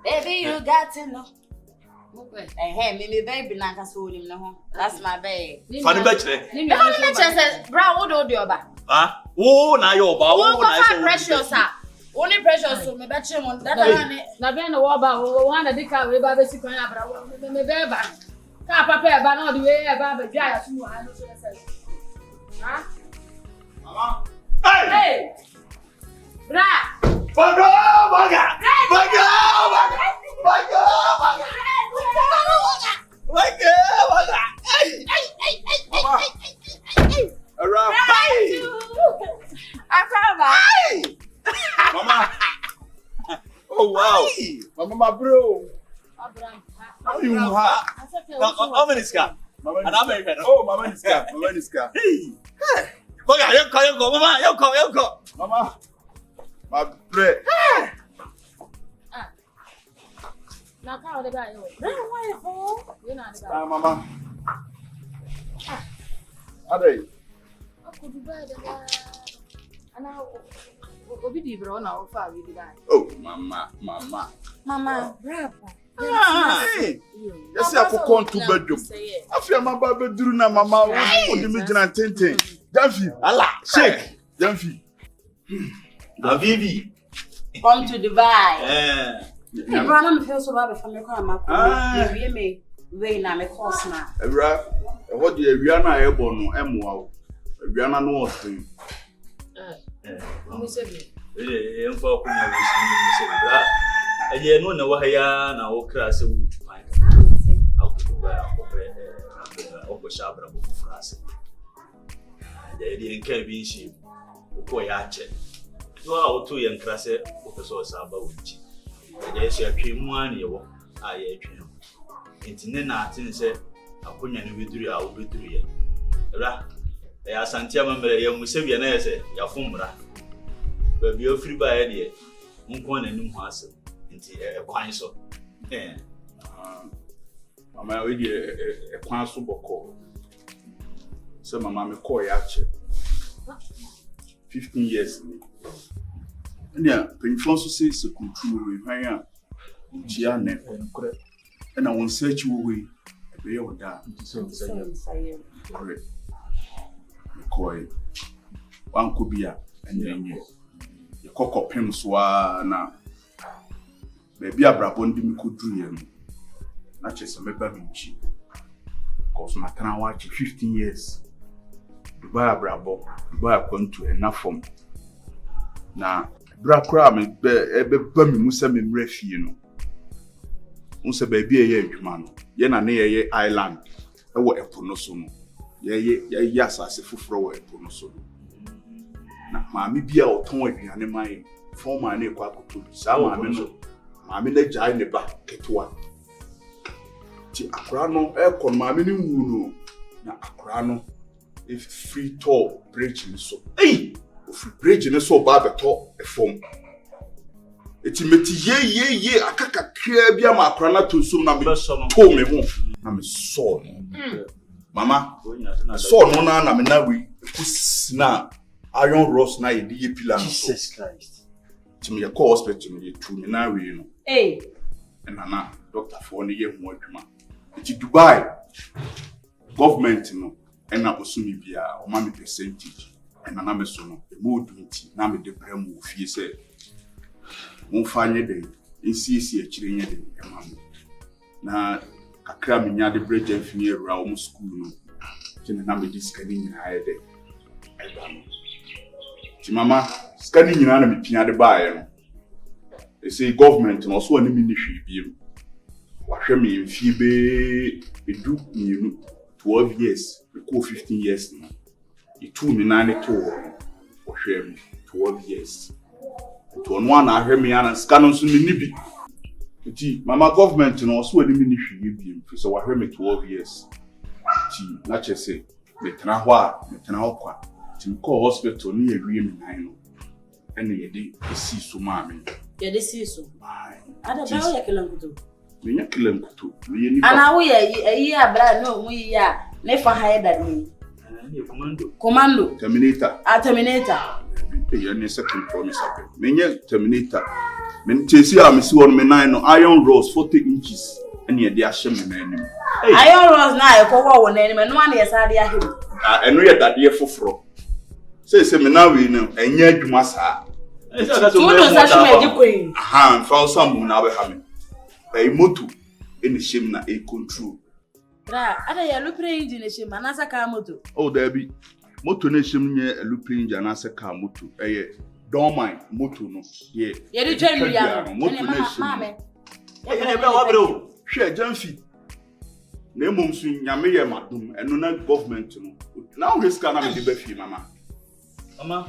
Baby, you got to know. Hey, me baby, not so him no. That's my baby. Funny betray. Bra, what do you about? Ah, oh, now you're about precious, only precious, so me bet you on that. Na been the waba, one of the car, we baby, see, me baby. Papa, but not the way about the guy, as you are. Huh? Mama. Hey! Bra! Baga! Mama. Oh wow. Mama, my bro. How you how many scar? An American. Oh, Mama is car. Mama is car. Hey. Baga, you go, Mama, you go. Mama. My bread. Now, how did I know? Mama. Are they? I could be better. And now, what did you bro now? Oh, Mama, Bravo. Hey, yes, I could come to bedroom. I feel my baby do na Mama. What do you mean, Tente? Jamfi, Allah, shake, Jamfi. Avivi, Come to Dubai. Yeah. Brother, feel so bad from your car. You me, way now, my course now. What do you Rihanna Ebono, Emwa? Rihanna no thing. I'm for and you know, Wahaya now, Crass wood. I'll go shabra for us. They didn't care being sheep. Okoyache. No, out 2 young Crasse, Professor Saba Witch. Yes, you came 1 year. I came. It's Nena, said, I couldn't be 3 hours with 3 years. Ra, they are Santiago, Musevian, Yafumra. But be free by idea. Uncon and Numhassel. Into a quine so. Mamma, we did a quantum call. So, Mamma, call Yache. 15 years. And yeah, Pinfonso says a control with higher Gianne, and I won't search you away. Be all that. Correct. Koi. One could be a and then you. Cock up him swana. Maybe a brabondi could dream. Not just a mebaminchi. Cause my can watch 15 years. Dubai brabo, Dubai come to enough form. Na bra kra me be mi musa me mrefi no. Unse baby ye adwuma no. Ye na ne ye island e wo epo no so no. Ye asase foforo wo epo no so no. Na maami bia oton aduane man form ma na ekwa akoto. Sa maami no. Maami na jai ne ba ketwa. Ti akra no e kon maami ni wu no. Na akra no if free tour bridge in so. Hey! Free bridge in so bad the top a form. Eti meti ye akaka kria bia ma akra na to so na me to me ho. Na me so no. Mama, so no na me na we na iron rods na ye die pillar. Jesus Christ. Ti me call hospital me to me na we no. Hey. And na doctor for ne ye ho adwuma. Eti Dubai government no and na osumi bia o ma me percentage and na me so no e mo 20 na me de brem wo fie say won fa nye de nsisi a kire nye de e ma mo na kakra me nya de bridge afini ewura o mo school no kine na me di skani nyina aye de e ba no ti mama skani nyina na me pia de baaye no e say government no so ani mi ni hwe biem wa hwe me mfie be edu nyinu 12 years, we go 15 years now. Itu me na ne to wo hwɛ me 12 years. To no ana ahwɛ me ana ska no so ni bi. Iti mama government no so ani me ni hwie bi mfi so wo hwɛ me 12 years. Ti na che say me tena ho a me tena ho kwa. Ti ko hospital ni ewie me nan no. Ene ye de esi so ma me. Ye de si so. Ada ba wo yakelankuto. Me yakelankuto. Me ni. Ana wo ye abra no mu yi a ne fa ha ye dade. Commando. Terminator. Terminator. You need second promise. Me Terminator. Me chase ya me see on me nine no iron rods 40 inches. Any dey ahye me na anim. Iron rods na e ko wo na anim no na ye sa dey ahye. Eno ye dade foforo. Say me na we no enya adwuma saa. So no sa shi me di koyin. Aha, fa osam na be ha me. Moto eni shem na e control. Bra, ada ya lupre engine shem anasa ka moto. Oh, there be. Moto na shem nye lupre engine anasa ka moto. Don't mind moto no. Yeah. Ye di twen ya no. Moto na shem. Mama. Ye bra wa bro. Hwe jamfi. Na emom so nyame ye madum eno na government no. Na we ska na me de ba fi mama. Mama.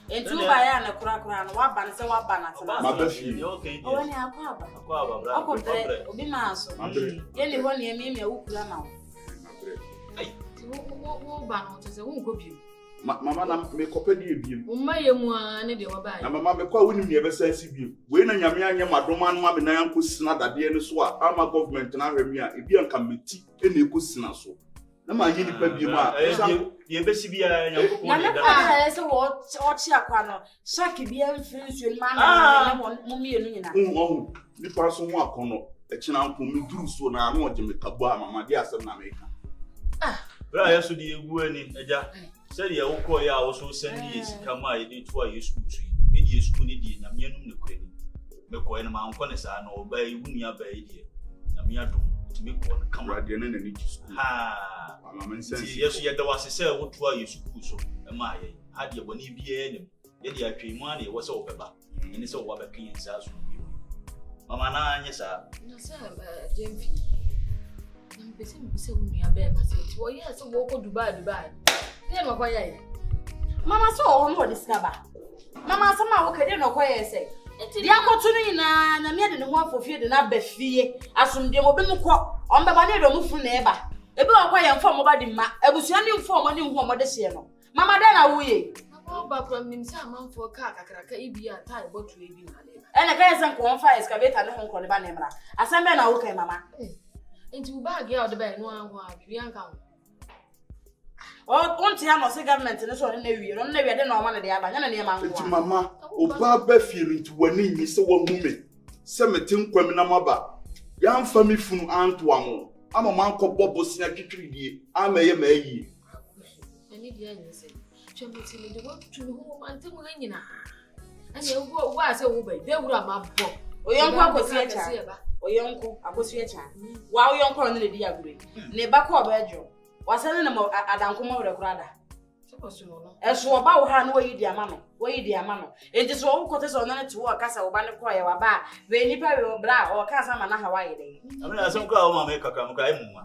Entu ba ya na kura no wa ba na se wa ba na tena. Ma ba fi. O woni akwa aba bra. Akotre obi ma so. Ye ni ho ne emi awukura na wo. Ai. Wo ba no tese wo nko bi. Mama na me kopa di ebiem. Umma ye mu a ne de wo ba. Na mama me kwa wonim ne be sa si biem. We na nyame anya madoma no ma be na yanko sina dade ne so a ama government na hwemi a ebi anka meti e na ekosina so. Na ma nyi nipa biem a ye be si bia nyanko Na me kwa na se wo chi akwa no. Shaki bia mfiri nsuo ma na mo mienu nyina. Oh, nipa so ho akono. Ekina nko me duru so na na oje me kabo a mama de asem na me ka. Bra ya so de egu ani eja. Said ya woko ya wo so send ye sika ma ye de to aye school so. Me de school ni de na me anum ne kwani. Me ko ene ma anko ne sa na oba e wu nua ba e de. Na me adom ti me ko na kama de na ni school. Ha. Mama men sense. Yes ye da wase se wo to aye school so. E ma ye. Ha de boni bia enim. Ye de atwe mu ana ye wo se wo beba. Ene se wo ba kan sa so bi. Mama na anye sa. Na se Jemfi. Na mpese mpese unia be ma se ti wo ye se wo ko Dubai. Ye no kwa ye. Mama so wo no discover. Mama sama wo kede no kwa ye se. Di akotu ni na me de ne ho afofie de na ba fie. Asomdie mo be mu kọ. On be ba ne do mu fu na eba. Ebi wa kwa ye mfo mo ba di ma. Abusua ni mfo mo ni hu mo de hye no. Mama da na wo ye. Ba from nim sa manfo ka kakraka ibi a tai botu ebi na le. Ena ka yesa nko on fa excavator ne ho nko ne ba na mra. Asembe na wo kai mama. Enti u bag ya o de ba no anho a bibi anka ho. On tia no se government ne so ne na wie. No na wie de na o ma ne de aba. Nya na ne ma Eti nko. mama, oba ba feel nti wani nyi se wo mume. Se mete nkwam na maba. Ya mfa mi funu anto amo. Ama man ko bobo sia twitwiri die. Ama ye ma yi. Eni dia nyi se. Chembeti ni de wo tu ho ante mo nyina. Ani wo ase wo ba de wura ma bo. Oyonko akosi echa. Oyonko akosi echa. Wa oyonko no ne di agure. Ne ba ko ba ejo. Wasane na adanko mo wure kurada. Seposu no. Eso oba wo ha no wayi di ama no. Wayi di ama no. Enti so wo kote so na ti wo kasa wo ba ne ko ye wa ba. We nipa we bra o kasa ma na ha wa ye de. Amina asem ko a wo ma me kaka mo ka emu ma.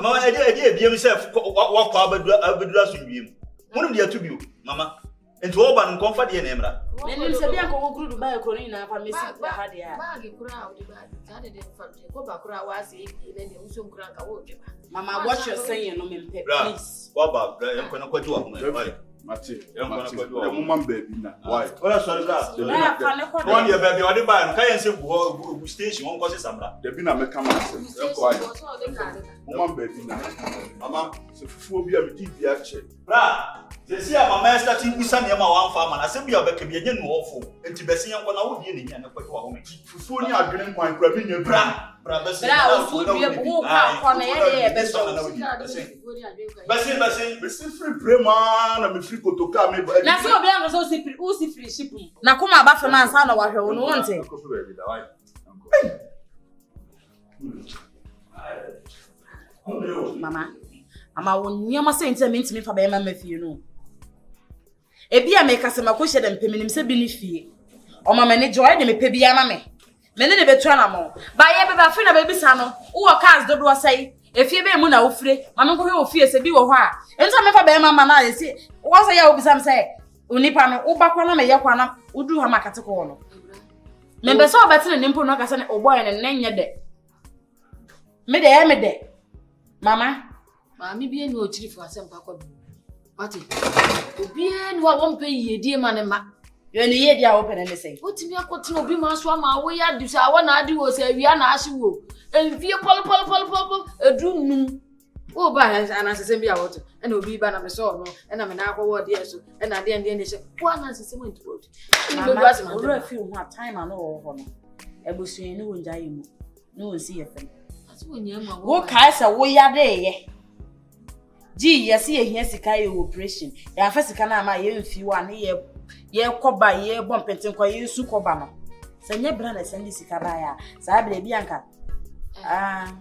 Mama edi ebiem se wa kwa abedura so wiem. Munum de atu bio mama. Enti wo ba no konfa de na emra. Menim se bia ko kuru Dubai ko ni na fa mesi ha de ya. Ba ge kura o de ba. Za de fa de ko ba kura wa se ebi na de uso kura ka wo de ba. Mama, what you're saying, no me please. What about I'm gonna quit you up, man. Mate, the woman baby na. Why? Oh, sorry, that. One year baby, I didn't buy. Can you say station? One cause Samra. The bina me come and quiet. Woman baby na. Mama, so fufu obi am di bia che. Bra, they say my master starting usa me ma one farm na say bia be ka bia nye no ofo. Enti besi yan na wo die ne nya na kwatu wa home. Fufu ni adwene kwan kra me nya bra. Bra besi. Bra ofu bia wo ka kwa na ye be so. Besi free prema na me free kotoka me. Na so obi an so si free ship. Na kuma ba fe man sa na wa hwe wo no wonte. Mama, ama wonyama se ntse me ntimi fa ba ma mafie no. Ebi a me kase makɔhye dem peminim se bi ni fie. O mama ne joy de me pe bia ma me. Me ne betu ana mo. Ba ye be ba fe na ba bisa no. Wo cars dodo sai. Efie be mu na ofire. Mama ko hwe ofie se bi wo ho a. Enso me fa be mama na ese. Wo say ya obisam say onipa no wo bakwa na me ye kwa na udu ha makate ko no. Me be so obetene nimpo no ka se ne oboy ne nenye de. Me de. Mama, Mami bi eni o chiri fu asem pa kwa bi. Mate. Obi eni wa won pe yedie ma ne ma. yo ne ye dia open ne say. Otimi akotena obi ma so ama wo ya du sa wo na ade wo sa awia na ahye wo. Enfie pol edu num. Wo ba ana sesem bi a woto. Ena obi ba na me so no. Ena me na akwo de eso. Ena de ne hye. Wo ana sesem anti wo. Mama, wo ra fi ho time ana wo ho no. Ebusua ni wo njaye mu. No wo si ye fem. Wo kai se wo ya de ye. Ji yes ye hia sika ye operation. Ya fa sika na ma ye mfi wa ne ye koba ye bom penten kwa ye su koba no. Se nye bra na send sika ba ya. Sa bra bi anka.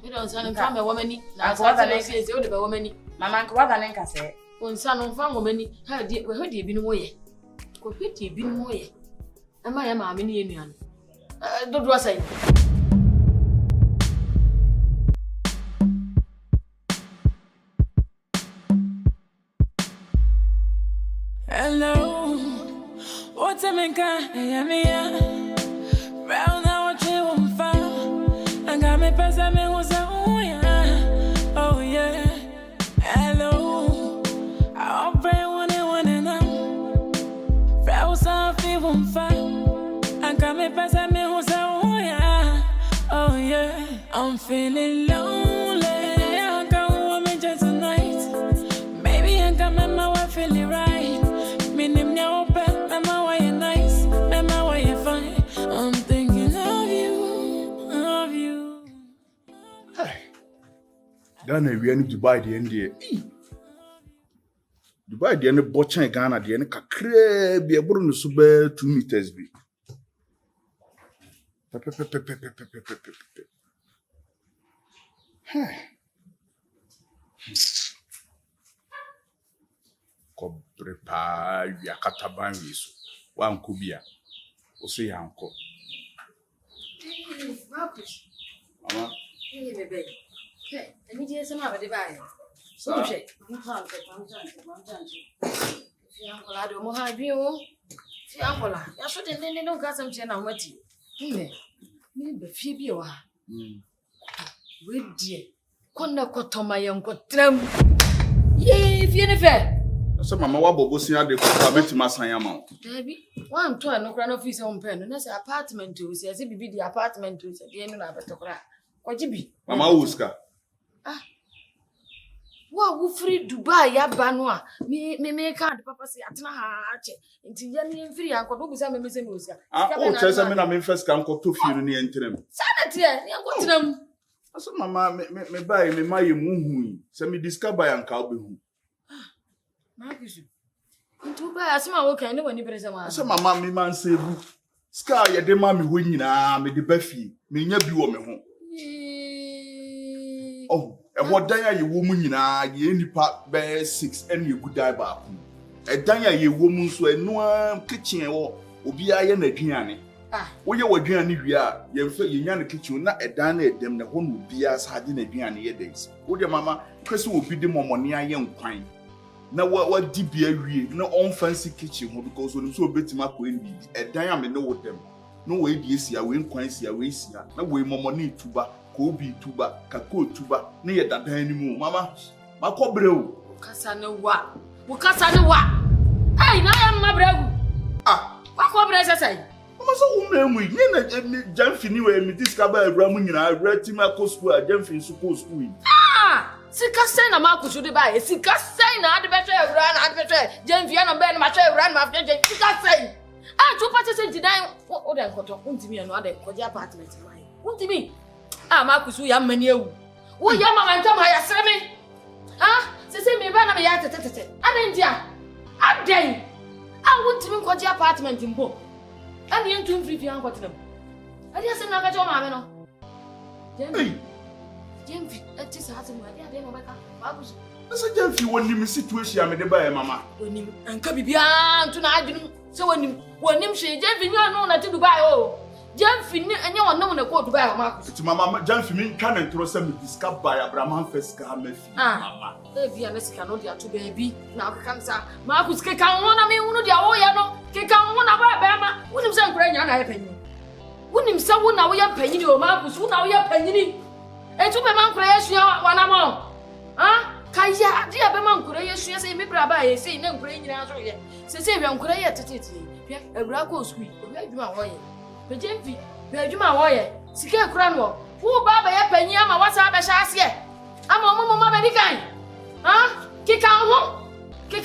We don't san nfa me womani. Na sa na se o de be womani. Mama nka wa ga ne nka se. Onsa no nfa womani. Ha de we ho de bi no wo ye. Ko peti bi no wo ye. Ama ya ma me ne enuan. Dodo asai. Hello, what's a manka? Round now, what you want for? I got me pass me was oh yeah. Hello, I'll pray one and I'm round something won't fall. I got me pass me was oh yeah. I'm feeling lonely. I can't want me just tonight. Maybe I got my wife feeling right. I'm thinking of you. Hey. Ghana we any Dubai the NDA. Dubai the any botchan Ghana the any kakre bi eburu no so be 2 meters bi. Hey. Kobre pa wi akata ban wi so. Wa nko bia. Oso ya nko. Marcus. Mama. Hey bebe. Hey, emi je sama ba de ba yo. Sa. Mo plan. Fi ankola do mo ha bi o. Fi ankola. Ya so de nene no ka sam che na mati. Me be fi bi o ha. We die. Konna kotoma ye nkotram. Ye fi ne fe. So mama wa bobo sin ade ko ka betima san ya ma. Dabi, wan to no kra no office on pen no say apartment o say bibi di apartment o say de no na beto kra. Kwaji bi. Mama wuska. Wo free Dubai ya ba no a me card papa say atena ha che. Nti ya ni free anko do bisa me se me osia. O chese me na me first kan ko to firu ni entrem. Sanate ni anko tinam. So mama me buy me maye muhu. Se me discover anka obehu. Marcus. Dubai asema wo kan ne wani brese ma. So mama me man sebu. Ska ye de ma me ho nyina me de bafie. Me nya bi wo me ho. Oh, e ho dan ya ye wo mu nyina ye nipa be 6 ene egu dai ba ku. E dan ya ye wo mu nso eno kitchen e wo obi aye na aduane. Wo ye wo aduane wi a ye mfa ye nya na kitchen na e dan na edem na ho no obi asade na aduane ye days. Wo de mama kwese obi de momone aye nkwan. Na wa dibia wie na on fancy kitchen ho because onim so obetima ko eni edan ame ne wo dem no we die sia we nkwan sia we sia na we momone tuba ko obi tuba ka ko tuba na ye dadan ni mu mama makobre o kasa ne wa ai na ya mabregu makobre sesai mama so umemu ni na jamfini we mi discover awra mu nyina awra tima ko school a jamfin su ko school sika sen na makusu de ba sika sen na ade beto awura na ade beto jemfia no be na ma twa awura na ma fje sika sen tu pa tese didan o de nkoto untimi no ade koje apartment na ai untimi makusu ya mani ewu wo ya mama ntam ha ya sreme sese me ba na me ya tete ade ndia ade untimi koje apartment mbo ade entum free fi ankotenam ade asem na ka jo ma me no Jemfi, ati sa hatu mwadi ade mo beka. Babuzu. Asa Jemfi woni mi situation me de ba mama. Woni anka bibia ntu na adwunu se woni she Jemfi nyo no na ti Dubai o. Jamfi ni enye wona wona ko Dubai amakus. Ti mama Jamfi mi ntwa na ntro se me discover by Abraham first ka mafi. Mama. E bia na sika no dia to baby. Na kansa. Makus ke kan wona me hunu dia wo ya no. Ke kan wona ba ba ma. Wonim se nkura nya na ye panyin. Wonim se wona wo ya panyin o Makus, wona wo ya panyin. Etu be man nkura yesu wana mo. Kaya dia be man nkura yesu ye se me bra ba ye se na nkura nyina so ye. Se hwe nkura ye tetete. Bia awura ko sukui. Obi adwuma wo ye. Jamfi, be adwuma wo ye. Sika kura no. Wo baba ye panyin ama wasa be sha ase. Ama omo ma be dikan. Kika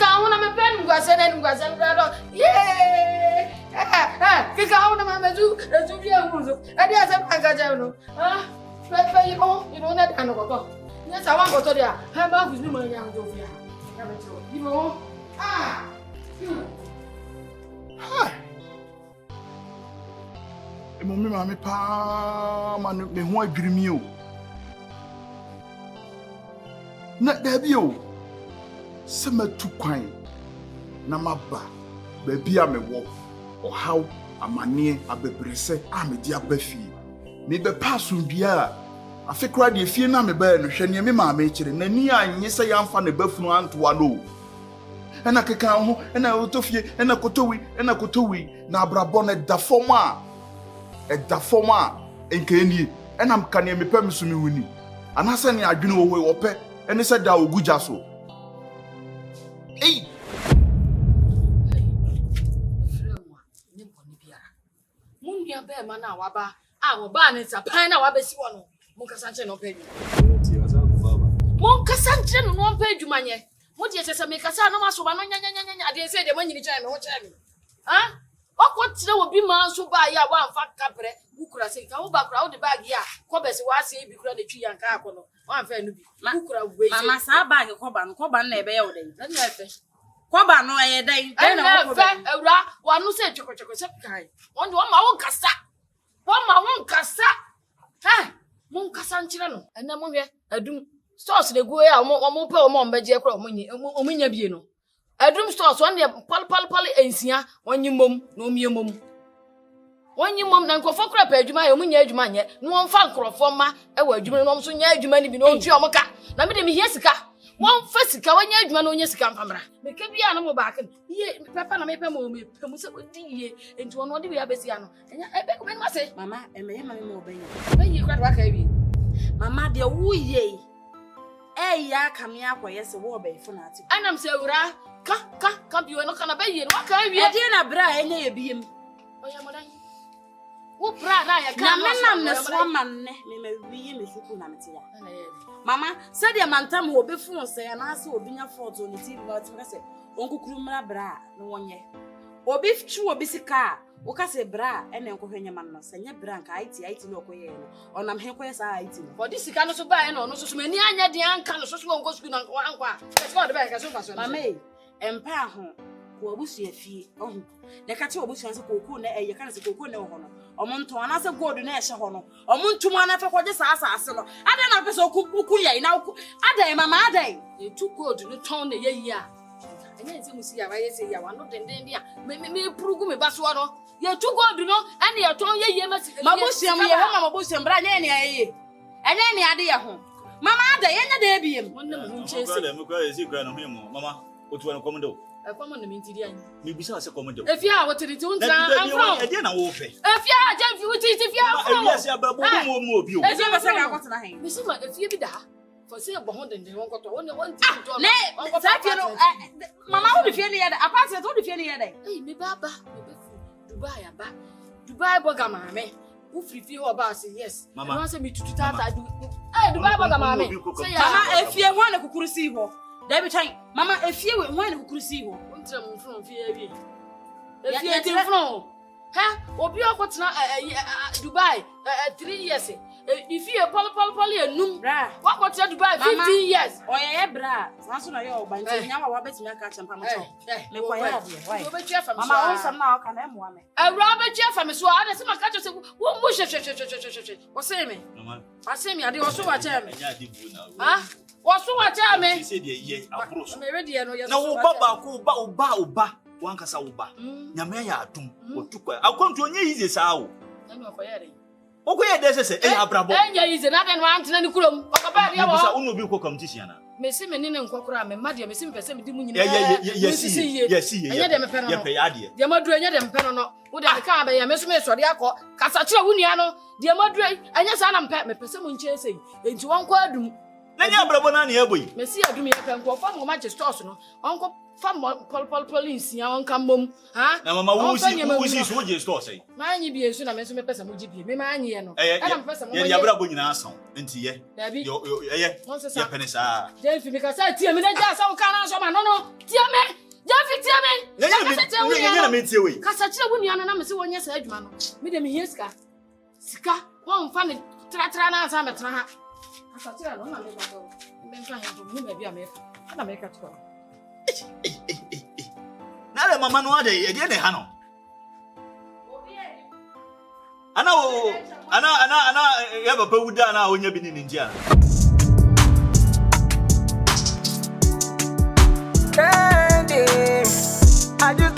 ho na me pen ngwase na ngwase bra do. Yeah! Kika ho na me du bia nguzo. Ade ase panga ja no. Pe you know na dan ko to. Nya sa wan ko to dia. Ha ba ku ni mo nya ngo bia. Ya me tro. You know. Mummy mama pa man me ho adwirimi o. Na dabi o. Se matu kwan na maba ba bia me wo ohaw amane abebrese a me dia bafi. Me be passo bia afekra de fie na me ba no hwe ne me ma me kire na ni anye se yamfa ne bafunu antoa no. Ena keka ho ena otofie ena kotowi na abrabo na da forma enke ni ena mka ne me pam so me huni anase ne adwene wo wo pe ene se da oguja so. Hey! Mundia be ma na waba wo ba ne sapan na wabesi wo no munkasa nche no padu munkasa nche no padu manye mudi ese me kasa no maso ba no nya ade ese de manyini chan me ho chan me okotire wo bi ma so ba ya wa mfa kapre bukura se ka wo ba kura wo de bag ya ko besi wa se bi kura de twi yanka akono wa mfa no bi bukura we se mama sa bag ko ba na ebe ya wo den na efe Koba no ye den na wo fa ewra wanu se chokochoko se kai won ma won kasa mon kasa nchire no ena mo hwe adum stores de go ya mo pe mo mbeje kra mo nya bie no adum stores won de pal ensia won nyimom na omiemom won nyimom na nkofo kra pa adwuma ya mo nya adwuma nye no won fa nkrofo ma e wa adwuma no so nya adwuma ni bi no ontu omoka na me de me hie sika won fa sika won nya adwuma no onya sika mfamra me ka bia no mo ba kan ye papa na me pe mo me pe mo se odi ye enti won odi we abesi ano enya e be ko me no ase mama emeye mama mo obenye bayi kra wa ka bi mama de wo ye ya kame akoye se wo be fu na ati anam se wura ka bi no kana bayi no wa ka bi e de na bra enye ye biem oya modan wo bra na ya ka na me nam ne so man ne me wiye me suku na mete ya mama said ya mantam wo be fu se ya na ase obi nya photo ni TV na ati se onkukuru mra bra no wonye obi twu obi sika wo ka se bra ene nkohwenye man no se nya bra nka IT no okoye no onam he koye sa IT no for this sika no so ba e no no so mani anya de anka no so wonko school na ankwa let's go de ba ka so fa so mama empa ho ko obusu afie ohu ne ka che obusu anse koku na eye ka na se koku na ho no omonto ana se gold na ehye ho no omontum ana fa kwaje sa ase no ada na pese okuku yai na ada mama ada e tu gold no ton na yeyi a anya nse musi ya ba yese ya wa no denden dia me purugu me baso no ye tu gold no ane ye ton yeyi ma si mabusiam ye ho mabusiam bra nya ne ayeye anya ne ade ye ho mama ada ye nya da ebiem wonne mu nche se me kwa esi kwa no himo mama otu an komodo e kwa mo na mentiri anyi me bisa se komodo efia wo tiri ti unta amfro e de na wo fe efia Jamfi wo tiri ti fia afro efia se abrabo mo obi o efia bese ka kwotena hen me si ma efia bi da for say bo ho denden won koto won ti to ne sa fie no mama wo de fie ne ye da apart wo de fie ne ye da me baba me be fu Dubai aba Dubai boga mame wo free fie ho ba say yes no say me tutu tata du Dubai boga mame say ya mama efie ho na kukuru si ho da bi tan mama efie we ho na kukuru si ho untra mu fron fie abi efie ti fron obi akotena Dubai 3 years if you pol enum bra wakotena Dubai 15 years oye bra sanso na ye oba nti nya wa betimi aka champa mo to me koya ade why obetua fam mama won sam na aka na mo ame awra obetua fam so ade se maka chose wo mu hwe wo say me mama ase me ade wo so wa cha me nya ade bu na wo so wa cha me se de ye afro so me ready no ye na wo baba ko uba wankasa uba nyame ya adum otukwa akonto onye yize saa wo no for yare Okoye de se abrabo enya ize na den wan tena ni kurom okaba dia wo Bisa unu bi ko competition na mesi me ne nkokora me ma dia mesi me pese me di mu nyina yes enya de me pɛ no ye pɛ ade dia maduro enya de me pɛ no wo de ka ba ya meso me sɔre akɔ kasa kire wo nua no dia maduro enya sa na mpɛ me pese mu nche sei enti won kɔ adum na nya abrabo na na eboyi mesi adum ye pɛ nkɔ fa mo ma che stores no onko fa pol police ya on kan mom ha na mama wo si so je store sei ma anyi bi ensu na meso me pese mu gibie me ma anyi ye no ana me pese mo ye abrabo nyina asan enti ye yo ye ye pɛ ne sa je fi mi ka sa tie me na ja sa wo kan so ma no tie me ja fi tie me nya na me tie we kasa kire wo nua no na me se wonye sa adwuma no me de me hie sika won fa ne tra na sa me tra ha kasa kire no na me ba do me fa he do mu me bia me fa na me ka to na le mama no ade e de ne ha no ana ya papa wuda na onya bi ni ndia Candy, I just